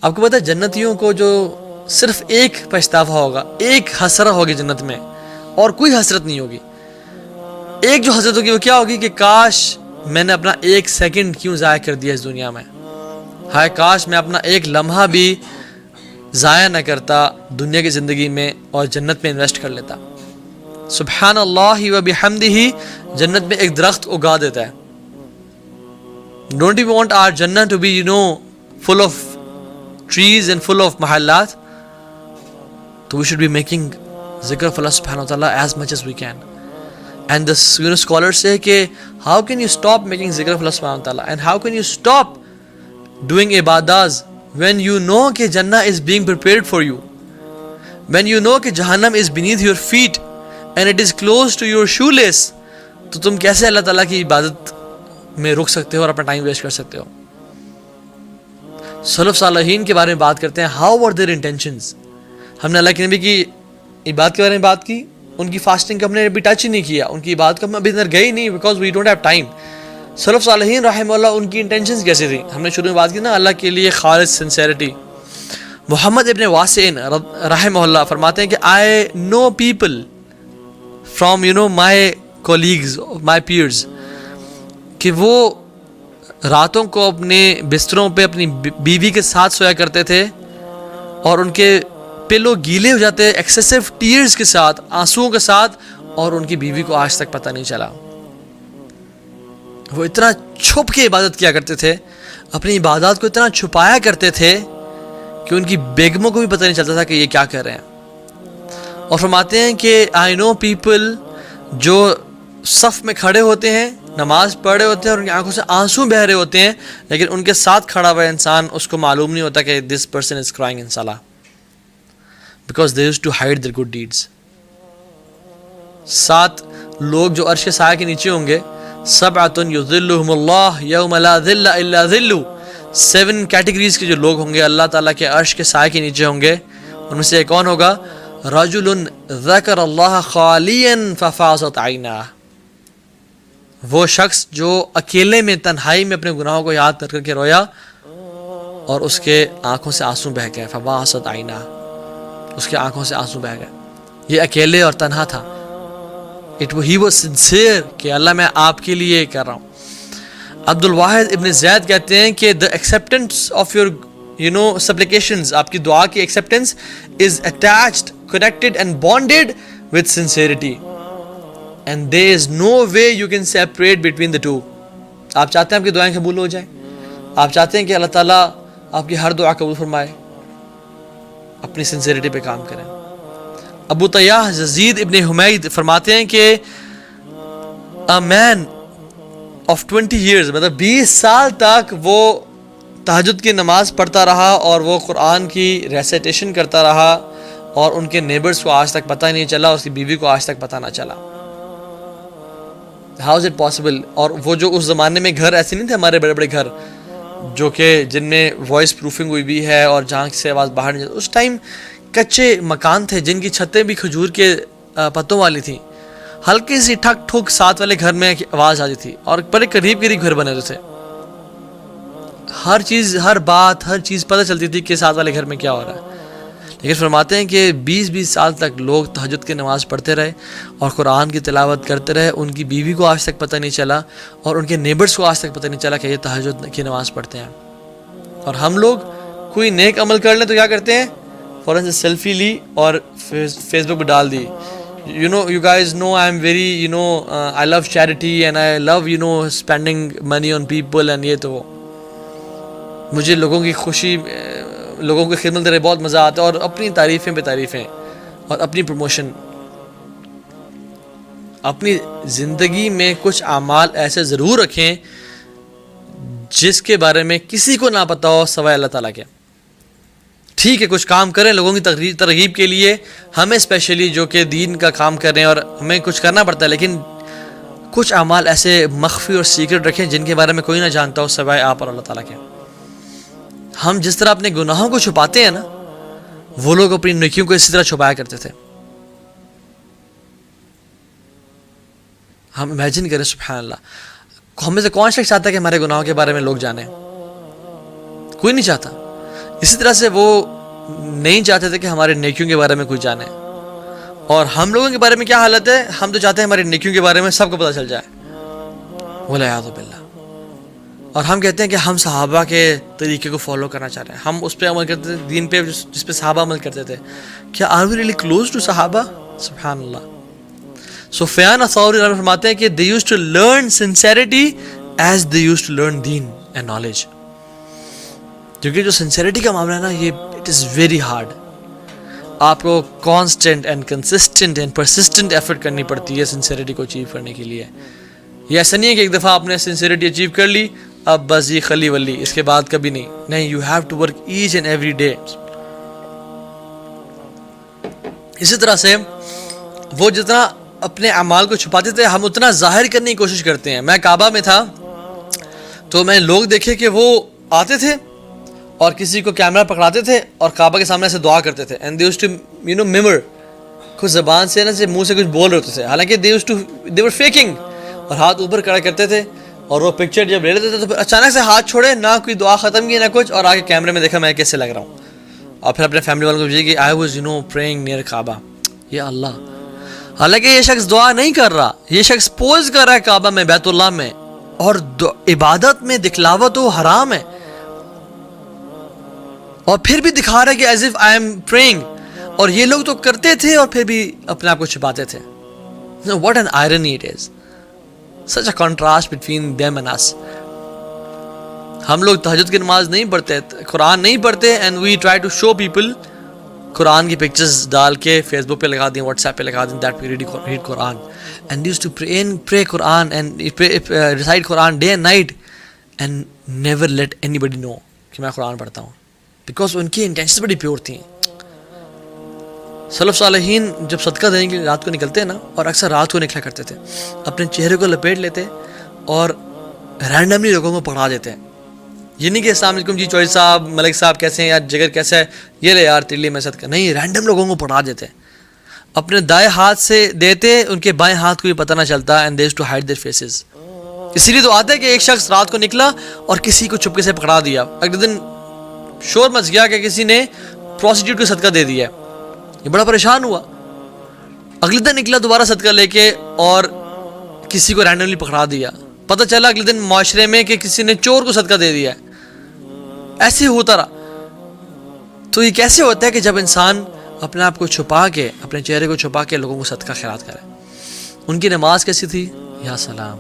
آپ کو پتہ ہے جنتیوں کو جو صرف ایک پچھتاوا ہوگا، ایک حسرت ہوگی جنت میں، اور کوئی حسرت نہیں ہوگی. ایک جو حسرت ہوگی وہ کیا ہوگی کہ کاش میں نے اپنا ایک سیکنڈ کیوں ضائع کر دیا اس دنیا میں، ہائے کاش میں اپنا ایک لمحہ بھی ضائع نہ کرتا دنیا کی زندگی میں اور جنت میں انویسٹ کر لیتا. سبحان اللہ و بحمدہ جنت میں ایک درخت اگا دیتا ہے. Don't you want our Jannah to be, full of trees and full of mahallat? So we should be making zikr of Allah subhanahu wa ta'ala as much as we can. And the scholars say کہ how can you stop making zikr of Allah subhanahu wa ta'ala, and how can you stop doing ibadas when you know کہ Jannah is being prepared for you, when you know کہ Jahannam is beneath your feet and it is close to your shoelace. تو تم کیسے اللہ تعالیٰ کی عبادت میں رک سکتے ہو اور اپنا ٹائم ویسٹ کر سکتے ہو؟ سلف صالحین کے بارے میں بات کرتے ہیں. How were there intentions. ہم نے اللہ کے نبی کی عبادت کے بارے میں بات کی، ان کی فاسٹنگ کا ہم نے ابھی ٹچ ہی نہیں کیا، ان کی عبادت کا ہم ابھی اندر گئے ہی نہیں، because we don't have time. سلف صالحین رحمہ اللہ ان کی انٹینشنز کیسی تھیں؟ ہم نے شروع میں بات کی نا، اللہ کے لیے خالص سنسیریٹی. محمد ابن واسعین رحمہ اللہ فرماتے ہیں کہ I know people from my colleagues, my peers, کہ وہ راتوں کو اپنے بستروں پہ اپنی بیوی کے ساتھ سویا کرتے تھے اور ان کے پلو گیلے ہو جاتے ایکسیسو ٹیئرز کے ساتھ، آنسوؤں کے ساتھ، اور ان کی بیوی کو آج تک پتہ نہیں چلا. وہ اتنا چھپ کے عبادت کیا کرتے تھے، اپنی عبادات کو اتنا چھپایا کرتے تھے کہ ان کی بیگموں کو بھی پتہ نہیں چلتا تھا کہ یہ کیا کر رہے ہیں. اور فرماتے ہیں کہ آئی نو پیپل جو صف میں کھڑے ہوتے ہیں، نماز پڑھ رہے ہوتے ہیں اور ان کی آنکھوں سے آنسو بہہ رہے ہوتے ہیں، لیکن ان کے ساتھ کھڑا ہوا انسان اس کو معلوم نہیں ہوتا کہ this person is crying in صلاح، because they used to hide their good deeds. 7 لوگ جو عرش کے سائے کے نیچے ہوں گے، سبعۃ یظلھم اللہ یوم لا ظل الا ظلہ. 7 کیٹیگریز کے جو لوگ ہوں گے اللہ تعالیٰ کے عرش کے سائے کے نیچے ہوں گے. ان میں سے ایک کون ہوگا؟ رجل ذکر اللہ خالیا ففاضت عیناہ. وہ شخص جو اکیلے میں تنہائی میں اپنے گناہوں کو یاد کر کے رویا اور اس کے آنکھوں سے آنسو بہہ گئے. ففاضت عیناہ، اس کے آنکھوں سے آنسو بہہ گئے. یہ اکیلے اور تنہا تھا. He was sincere کہ اللہ میں آپ کے لیے کر رہا ہوں. عبد الواحد ابن زید کہتے ہیں کہ the acceptance of your supplications، آپ کی دعا کی acceptance is attached, connected and bonded with sincerity, and there is no way you can separate between the two. آپ چاہتے ہیں آپ کی دعائیں قبول ہو جائیں، آپ چاہتے ہیں کہ اللہ تعالیٰ آپ کی ہر دعا قبول فرمائے، اپنی sincerity پہ کام کریں. ابو طیاح یزید ابن حمید فرماتے ہیں کہ a man of 20 years، مطلب 20 سال تک وہ تہجد کی نماز پڑھتا رہا اور وہ قرآن کی ریسیٹیشن کرتا رہا اور ان کے نیبرز کو آج تک پتہ نہیں چلا، اس کی بیوی کو آج تک پتہ نہ چلا. How is it possible؟ اور وہ جو اس زمانے میں گھر ایسے نہیں تھے ہمارے بڑے بڑے گھر جو کہ جن میں وائس پروفنگ ہوئی بھی ہے اور جہاں سے آواز باہر نہیں جاتی. اس ٹائم کچے مکان تھے جن کی چھتیں بھی کھجور کے پتوں والی تھیں. ہلکی سی ٹھک ٹھک ساتھ والے گھر میں آواز آتی تھی اور بڑے قریب قریب گھر بنے ہوتے تھے. ہر چیز، ہر بات، ہر چیز پتہ چلتی تھی کہ ساتھ والے گھر میں کیا ہو رہا ہے. لیکن فرماتے ہیں کہ 20 سال تک لوگ تہجد کی نماز پڑھتے رہے اور قرآن کی تلاوت کرتے رہے. ان کی بیوی کو آج تک پتہ نہیں چلا اور ان کے نیبرز کو آج تک پتہ نہیں چلا کہ یہ تہجد کی نماز پڑھتے ہیں. اور ہم لوگ کوئی نیک عمل کر لیں تو کیا کرتے ہیں؟ فوراً سے سیلفی لی اور فیس بک پہ ڈال دی. You guys know I'm very I love charity and I love spending money on people and یہ تو مجھے لوگوں کی خوشی، لوگوں کی خدمت کرنے بہت مزہ آتا ہے، اور اپنی تعریفیں پہ تعریفیں اور اپنی پروموشن. اپنی زندگی میں کچھ اعمال ایسے ضرور رکھیں جس کے بارے میں کسی کو نہ پتہ ہو سوائے اللہ تعالیٰ کے. ٹھیک ہے کچھ کام کریں لوگوں کی ترغیب کے لیے، ہمیں اسپیشلی جو کہ دین کا کام کر رہے ہیں اور ہمیں کچھ کرنا پڑتا ہے، لیکن کچھ اعمال ایسے مخفی اور سیکرٹ رکھیں جن کے بارے میں کوئی نہ جانتا ہو سوائے آپ اور اللہ تعالیٰ کے. ہم جس طرح اپنے گناہوں کو چھپاتے ہیں نا، وہ لوگ اپنی نیکیوں کو اسی طرح چھپایا کرتے تھے. ہم امیجن کریں، سبحان اللہ، ہم میں سے کون شخص چاہتا ہے کہ ہمارے گناہوں کے بارے میں لوگ جانیں؟ کوئی نہیں چاہتا. اسی طرح سے وہ نہیں چاہتے تھے کہ ہمارے نیکیوں کے بارے میں کوئی جانے. اور ہم لوگوں کے بارے میں کیا حالت ہے؟ ہم تو چاہتے ہیں ہماری نیکیوں کے بارے میں سب کو پتہ چل جائے. والعیاذ باللہ. اور ہم کہتے ہیں کہ ہم صحابہ کے طریقے کو فالو کرنا چاہ رہے ہیں, ہم اس پہ عمل کرتے تھے, دین پہ جس پہ صحابہ عمل کرتے تھے. کیا are we really close to صحابہ؟ سبحان اللہ. سفیان الثوری فرماتے ہیں کہ they used to learn sincerity as they used to learn deen and knowledge. کیونکہ جو سنسیریٹی کا معاملہ ہے نا, یہ اٹ از ویری ہارڈ. آپ کو constant and consistent and persistent effort کرنی پڑتی ہے سنسیریٹی کو اچیو کرنے کے لیے. یہ ایسا نہیں ہے کہ ایک دفعہ آپ نے سنسیریٹی اچیو کر لی اب بس یہ خلی ولی, اس کے بعد کبھی نہیں. You have to work each and every day. اسی طرح سے وہ جتنا اپنے اعمال کو چھپاتے تھے, ہم اتنا ظاہر کرنے کی کوشش کرتے ہیں. میں کعبہ میں تھا تو میں لوگ دیکھے کہ وہ آتے تھے اور کسی کو کیمرہ پکڑاتے تھے اور کعبہ کے سامنے سے دعا کرتے تھے. اینڈ دے یوزڈ ٹو میمر, کچھ زبان سے نا سے منہ سے کچھ بول رہے ہوتے تھے, حالانکہ دے ور فیکنگ, اور ہاتھ اوپر کھڑا کرتے تھے. اور وہ پکچر جب لے لیتے تھے تو پھر اچانک سے ہاتھ چھوڑے, نہ کوئی دعا ختم کی نہ کچھ, اور آگے کیمرے میں دیکھا میں کیسے لگ رہا ہوں. اور پھر اپنے فیملی والوں کو بھیجے کہ آئی واز پریئنگ نیئر کعبہ. یا اللہ, حالانکہ یہ شخص دعا نہیں کر رہا, یہ شخص پوز کر رہا ہے کعبہ میں, بیت اللہ میں, اور عبادت میں دکھلاوا تو حرام ہے, اور پھر بھی دکھا رہا ہے کہ as if I am praying. اور یہ لوگ تو کرتے تھے اور پھر بھی اپنے آپ کو چھپاتے تھے. What an irony it is, such a contrast between them and us. ہم لوگ تہجد کی نماز نہیں پڑھتے, قرآن نہیں پڑھتے, and we try to show people قرآن کی پکچرز ڈال کے فیس بک پہ لگا دیں, واٹس ایپ پہ لگا دیں, that we read Quran, and used to pray Quran and recite Quran day and night and never let anybody know کہ میں قرآن پڑھتا ہوں, because ان کی انٹینشنز بڑی پیور تھیں. سلف صالحین جب صدقہ دینے کے لیے رات کو نکلتے ہیں نا, اور اکثر رات کو نکلا کرتے تھے, اپنے چہرے کو لپیٹ لیتے اور رینڈملی لوگوں کو پڑھا دیتے ہیں. یہ نہیں کہ السلام علیکم جی چوہدری صاحب, ملک صاحب کیسے ہیں, یا جگر کیسا ہے, یہ لے یار تیرے لیے میں صدقہ, نہیں, رینڈم لوگوں کو پڑھا دیتے. اپنے دائیں ہاتھ سے دیتے, ان کے بائیں ہاتھ کو بھی پتہ نہ چلتا, and they used to hide their faces. اسی لیے تو آتا ہے کہ ایک شخص رات کو نکلا اور کسی کو چپکے سے پکڑا دیا. اگلے دن شور مچ گیا کہ کسی نے پروسٹیٹیوٹ کو صدقہ دے دیا. یہ بڑا پریشان ہوا. اگلے دن نکلا دوبارہ صدقہ لے کے اور کسی کو رینڈملی پکڑا دیا. پتہ چلا اگلے دن معاشرے میں کہ کسی نے چور کو صدقہ دے دیا. ایسے ہوتا رہا. تو یہ کیسے ہوتا ہے کہ جب انسان اپنے آپ کو چھپا کے, اپنے چہرے کو چھپا کے لوگوں کو صدقہ خیرات کرے. ان کی نماز کیسی تھی؟ یا سلام.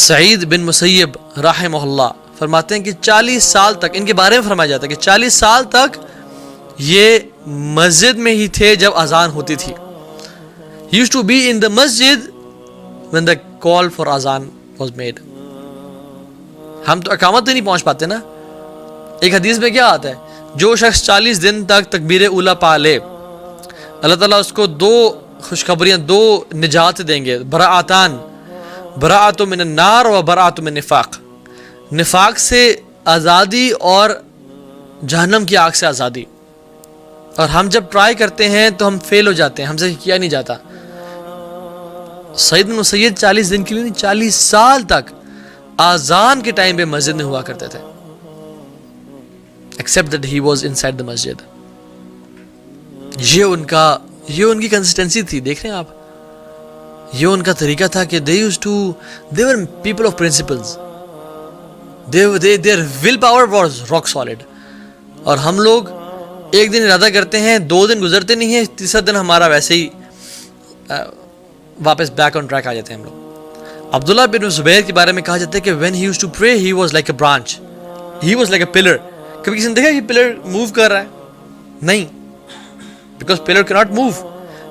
سعید بن مسیب رحمہ اللہ فرماتے ہیں کہ 40 سال تک, ان کے بارے میں فرمایا جاتا ہے کہ 40 سال تک یہ مسجد میں ہی تھے جب اذان ہوتی تھی. He used to be in the masjid when the call for azan was made. ہم تو اقامت نہیں پہنچ پاتے نا. ایک حدیث میں کیا آتا ہے, جو شخص 40 دن تک تکبیر اولا پا لے, اللہ تعالیٰ اس کو 2 خوشخبریاں, 2 نجات دیں گے. براعتان, براعت من النار و براعت من نفاق. نفاق سے آزادی اور جہنم کی آگ سے آزادی. اور ہم جب ٹرائی کرتے ہیں تو ہم فیل ہو جاتے ہیں, ہم سے کیا نہیں جاتا. سعید بن مسیب 40 دن کے لیے نہیں, 40 سال تک آزان کے ٹائم پہ مسجد میں ہوا کرتے تھے, except that he was inside the masjid. یہ ان کی کنسسٹنسی تھی. دیکھ رہے ہیں آپ, یہ ان کا طریقہ تھا کہ they were people of principles. their willpower was rock solid. اور ہم لوگ ایک دن ارادہ کرتے ہیں, 2 دن گزرتے نہیں ہیں, تیسرا دن ہمارا ویسے ہی واپس بیک آن ٹریک آ جاتے ہیں ہم لوگ. عبداللہ بن زبیر کے بارے میں کہا جاتا ہے کہ when he used to pray he was like a branch, he was like a pillar. کبھی کسی نے دیکھا کہ پلر موو کر رہا ہے؟ نہیں, because pillar cannot move.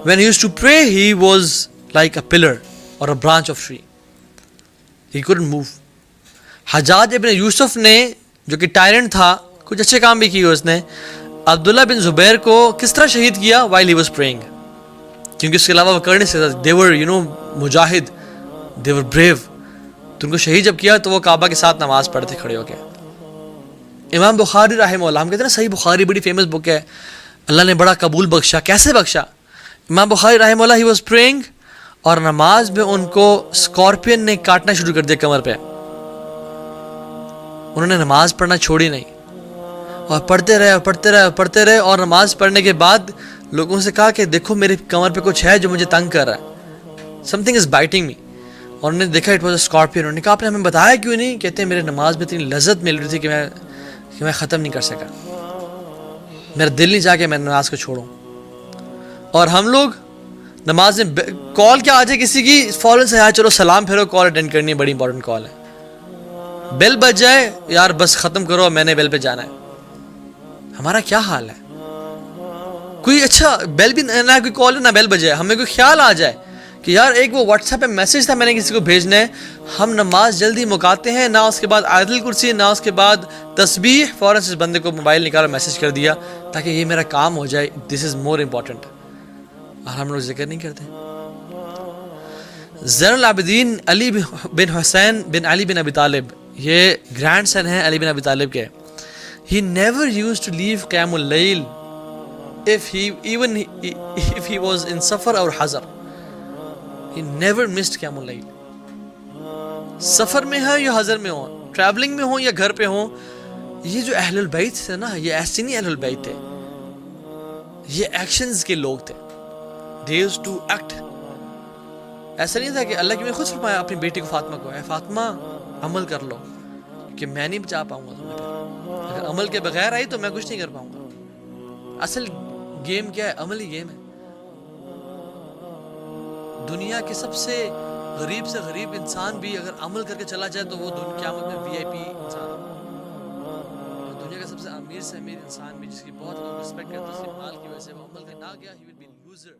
When he used to pray he was like a pillar or a branch of tree. He couldn't move. حجاج ابن یوسف نے, جو کہ ٹائرنٹ تھا, کچھ اچھے کام بھی کیے اس نے, عبداللہ بن زبیر کو کس طرح شہید کیا؟ while he was praying. کیونکہ اس کے علاوہ وہ کر نہیں سکتا. they were Mujahid, they were brave. تو ان کو شہید جب کیا تو وہ کعبہ کے ساتھ نماز پڑھتے کھڑے ہو کے. امام بخاری رحمہ اللہ, ہم کہتے ہیں نا صحیح بخاری بڑی فیمس بک ہے, اللہ نے بڑا قبول بخشا. کیسے بخشا؟ امام بخاری رحمہ اللہ, he was praying, اور نماز میں ان کو اسکارپین نے کاٹنا شروع کر دیا کمر پہ. انہوں نے نماز پڑھنا چھوڑی نہیں, اور پڑھتے رہے اور نماز پڑھنے کے بعد لوگوں سے کہا کہ دیکھو میری کمر پہ کچھ ہے جو مجھے تنگ کر رہا ہے, سم تھنگ از بائٹنگ می. اور انہوں نے دیکھا اٹ واز اے اسکارپیون. انہوں نے کہا آپ نے ہمیں بتایا کیوں نہیں؟ کہتے ہیں میرے نماز میں اتنی لذت مل رہی تھی کہ میں ختم نہیں کر سکا, میرا دل نہیں چاہ کہ میں نماز کو چھوڑوں. اور ہم لوگ نماز میں کال کیا آ جائے کسی کی فوراً سے چلو سلام پھیرو, کال اٹینڈ کرنی ہے, بڑی امپورٹنٹ کال ہے. بیل بج جائے یار بس ختم کرو, میں نے بیل پہ جانا ہے. ہمارا کیا حال ہے؟ کوئی اچھا بیل بھی نہ کوئی کال نہ بیل بجے, ہمیں کوئی خیال آ جائے کہ یار ایک وہ واٹس ایپ پہ میسج تھا میں نے کسی کو بھیجنا ہے, ہم نماز جلدی مکاتے ہیں, نہ اس کے بعد آیت الکرسی نہ اس کے بعد تسبیح, فوراً سے اس بندے کو موبائل نکالا میسج کر دیا تاکہ یہ میرا کام ہو جائے, دس از مور امپورٹنٹ. اور ہم لوگ ذکر نہیں کرتے. زین العابدین علی بن حسین بن علی بن ابی طالب, یہ گرینڈ سن ہیں علی بن ابی طالب کے. He never used to leave قیام اللیل if he was in سفر اور حضر. He never missed قیام اللیل. سفر میں ہوں یا حضر میں ہوں, ٹریولنگ میں ہوں یا گھر پہ ہوں, یہ جو اہل البیت تھے نا, یہ ایسے نہیں اہل البیت تھے, یہ ایکشنز کے لوگ تھے. They used to act. ایسا نہیں تھا کہ اللہ کی میں خود فرمایا اپنی بیٹی کو فاطمہ کو, اے فاطمہ عمل کر لو کہ میں نہیں بچا پاؤں گا تمہیں, اگر عمل کے بغیر آئی تو میں کچھ نہیں کر پاؤں گا. اصل گیم کیا ہے؟ عمل ہی گیم ہے. دنیا کے سب سے غریب انسان بھی اگر عمل کر کے چلا جائے تو وہ قیامت میں VIP انسان ہے. اور دنیا کا سب سے امیر انسان بھی جس کی بہت لوگ رسپیکٹ کرتے ہیں, اس کے مال کی وجہ سے وہ عمل کر نہ گیا, he will be loser.